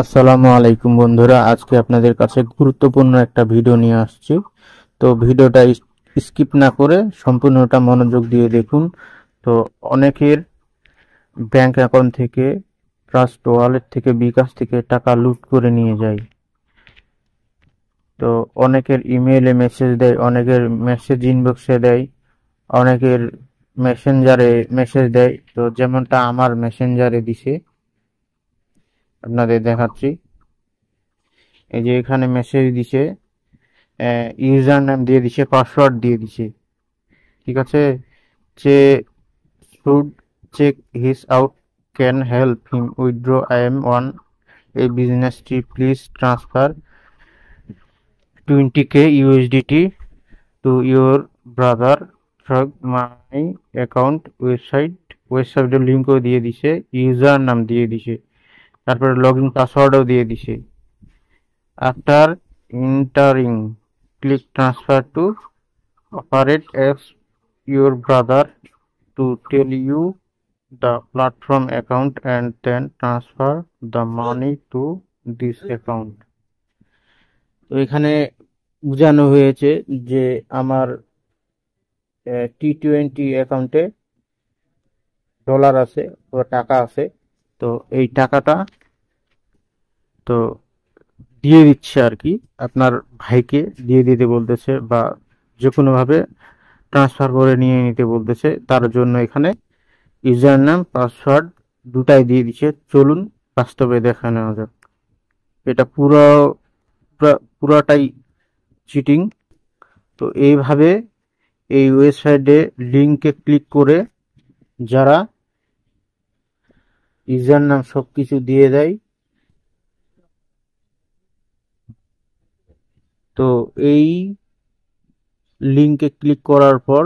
আসসালামু আলাইকুম বন্ধুরা, আজকে আপনাদের কাছে গুরুত্বপূর্ণ একটা ভিডিও নিয়ে আসছি। তো ভিডিওটা স্কিপ না করে সম্পূর্ণটা মনোযোগ দিয়ে দেখুন। তো অনেকের ব্যাংক অ্যাকাউন্ট থেকে, ট্রাস্ট ওয়ালেট থেকে, বিকাশ থেকে টাকা লুট করে নিয়ে যায়। তো অনেকের ইমেইলে মেসেজ দেয়, অনেকের মেসেজ ইনবক্সে দেয়, অনেকের মেসেঞ্জারে মেসেজ দেয়। তো যেমনটা আমার মেসেঞ্জারে দিছে, আপনাদের দেখাচ্ছি। এই যে এখানে মেসেজ দিছে, ইউজার নেম দিয়ে দিছে, পাসওয়ার্ড দিয়ে দিছে। ঠিক আছে, যে should check his out, can help him withdraw, I am on a business trip, please transfer 20k USDT to your brother through my account। ওয়েবসাইটের লিঙ্কও দিয়ে দিছে, ইউজার নাম দিয়ে দিছে, তারপরে লগইন পাসওয়ার্ডও দিয়ে দিছে। After entering, click transfer to operate as your brother to tell you the platform account and then transfer the money to this account। তো এখানে বোঝানো হয়েছে যে আমার T20 অ্যাকাউন্টে ডলার আছে বা টাকা আছে। তো এই টাকাটা তো দিয়ে দিচ্ছে আর কি, আপনার ভাইকে দিয়ে দিতে বলতেছে, বা যে কোনোভাবে ট্রান্সফার করে নিয়ে নিতে বলতেছে। তার জন্য এখানে ইউজার নাম, পাসওয়ার্ড দুটাই দিয়ে দিচ্ছে। চলুন বাস্তবে দেখা নেওয়া যাক। এটা পুরাটাই চিটিং। তো এইভাবে এই ওয়েবসাইটে লিঙ্কে ক্লিক করে যারা ইউজার নাম সবকিছু দিয়ে দেয়, তো এই লিঙ্কে ক্লিক করার পর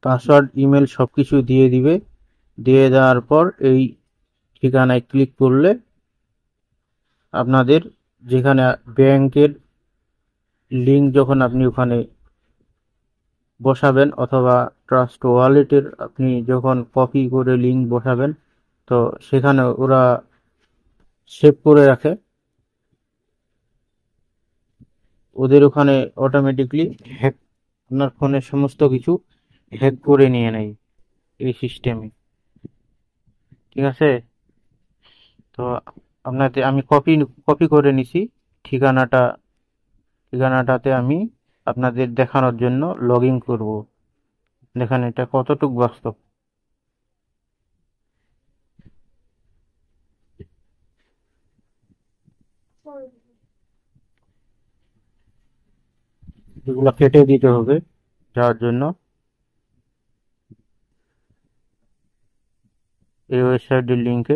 পাসওয়ার্ড, ইমেল সবকিছু দিয়ে দিবে। দিয়ে দেওয়ার পর এই ঠিকানায় ক্লিক করলে আপনাদের যেখানে ব্যাংকের লিঙ্ক যখন আপনি ওখানে বসাবেন, অথবা ট্রাস্ট ওয়ালেটের আপনি যখন কপি করে লিঙ্ক বসাবেন, তো সেখানে ওরা সেভ করে রাখে। ওদের ওখানে অটোমেটিকলি হ্যাক, আপনার ফোনের সমস্ত কিছু হ্যাক করে নিয়ে নেয় এই সিস্টেমে। ঠিক আছে, তো আপনাদের আমি কপি কপি করে নিছি ঠিকানাটা। ঠিকানাটাতে আমি আপনাদের দেখানোর জন্য লগ ইন করবো। দেখেন এটা কতটুক বাস্তব। এগুলো কেটে দিতে হবে যাওয়ার জন্য। এই ওয়েবসাইটের লিঙ্কে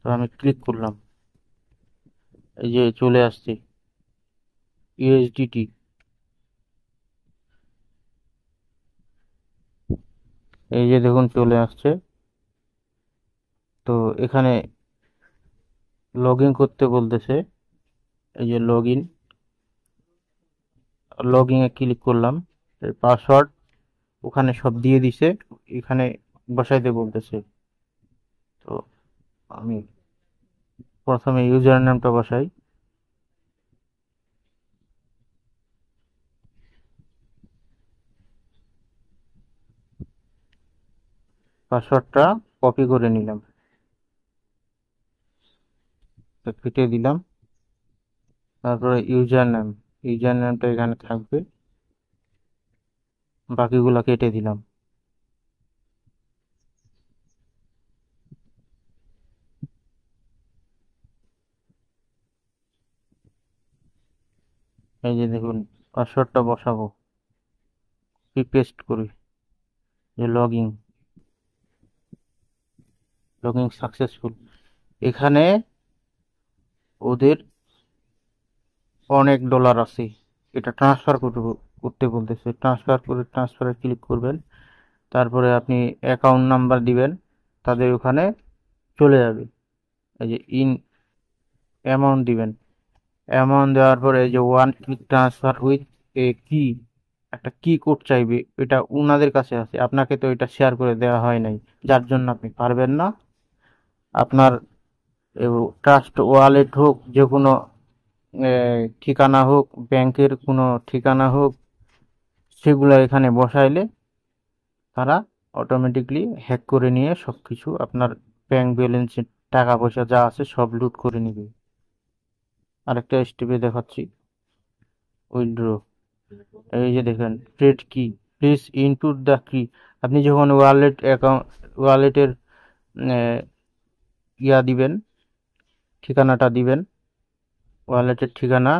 তো আমি ক্লিক করলাম, এই যে চলে আসছে ইউএসডিটি। এই যে দেখুন চলে আসছে। তো এখানে লগ ইন করতে বলতেছে, এই যে লগ ইন। লগ ইনে ক্লিক করলাম, পাসওয়ার্ড ওখানে সব দিয়ে দিছে, এখানে বসাইতে বলতেছে। তো আমি প্রথমে ইউজার নামটা বসাই, পাসওয়ার্ডটা কপি করে নিলাম, কেটে দিলাম। তারপরে ইউজার নামটা এখানে থাকবে, বাকিগুলা কেটে দিলাম। এই যে দেখুন পাসওয়ার্ডটা বসাবো, পেস্ট করি, যে লগইন সাকসেসফুল। এখানে ওদের অনেক ডলার আছে, এটা ট্রান্সফার করতে বলতেছে। ট্রান্সফারে ক্লিক করবেন, তারপরে আপনি অ্যাকাউন্ট নাম্বার দিবেন, তাদের ওখানে চলে যাবে। এই যে অ্যামাউন্ট দিবেন, অ্যামাউন্ট দেওয়ার পরে এই যে one click transfer with a কি, একটা কি কোড চাইবে, এটা উনাদের কাছে আছে, আপনাকে তো এটা শেয়ার করে দেওয়া হয় নাই, যার জন্য আপনি পারবেন না। আপনার ট্রাস্ট ওয়ালেট হোক, যে কোনো ঠিকানা হোক, ব্যাংকের কোনো ঠিকানা হোক, সেগুলো এখানে বসাইলে তারা অটোমেটিকলি হ্যাক করে নিয়ে সবকিছু আপনার ব্যাংক ব্যালেন্সে টাকা পয়সা যা আছে সব লুট করে নিবে। আরেকটা স্টেপে দেখাচ্ছি, উইথড্র। এই যে দেখেন, ট্রেড কি, প্লিজ ইনপুট দ্য কি। আপনি যখন ওয়ালেটের ইয়া দিবেন, ঠিকানাটা দিবেন, ওয়ালেটের ঠিকানা,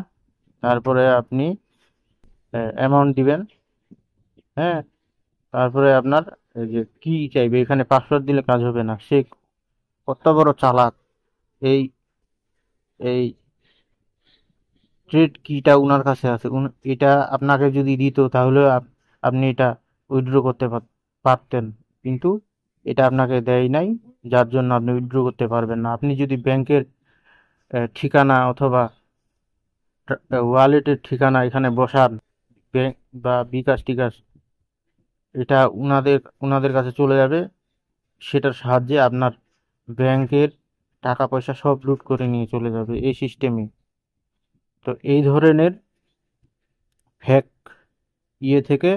তারপরে আপনি অ্যামাউন্ট দিবেন, হ্যাঁ, তারপরে আপনার এই যে কি চাইবে, এখানে পাসওয়ার্ড দিলে কাজ হবে না। সে কত বড় চালাক! এই এই ট্রেড কিটা উনার কাছে আছে, এটা আপনাকে যদি দিত তাহলে আপনি এটা উইথড্র করতে পারতেন, কিন্তু এটা আপনাকে দেয় নাই, যার জন্য আপনি উইথড্র করতে পারবেন না। আপনি যদি ব্যাংকের ঠিকানা অথবা ওয়ালেটের ঠিকানা এখানে বসান, ব্যাংক বা বিকাশ টিকাশ, এটা উনাদের কাছে চলে যাবে, সেটার সাহায্যে আপনার ব্যাংকের টাকা পয়সা সব লুট করে নিয়ে চলে যাবে এই সিস্টেমে। তো এই ধরনের হ্যাক থেকে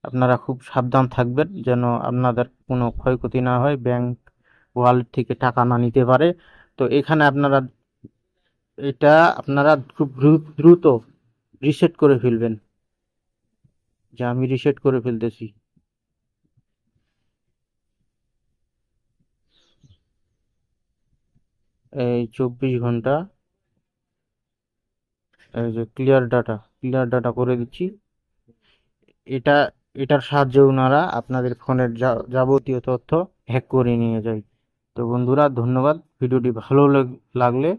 আপনারা খুব সাবধান থাকবেন, যেন আপনাদের কোনো ক্ষয়ক্ষতি না হয়, ব্যাংক ওয়ালেট থেকে টাকা না নিতে পারে। তো এখানে এটা আপনারা খুব দ্রুত রিসেট করে ফেলবেন, যে আমি রিসেট করে ফেলতেছি। এই 24 ঘন্টা, এই যে ক্লিয়ার ডাটা করে দিচ্ছি। এটা এটার সাহায্যে ওনারা আপনাদের ফোনের যাবতীয় তথ্য হ্যাক করে নিয়ে যায়। তো বন্ধুরা, ধন্যবাদ। ভিডিওটি ভালো লাগলে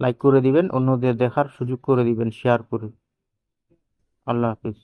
লাইক করে দিবেন, অন্যদের দেখার সুযোগ করে দিবেন শেয়ার করে। আল্লাহ হাফিজ।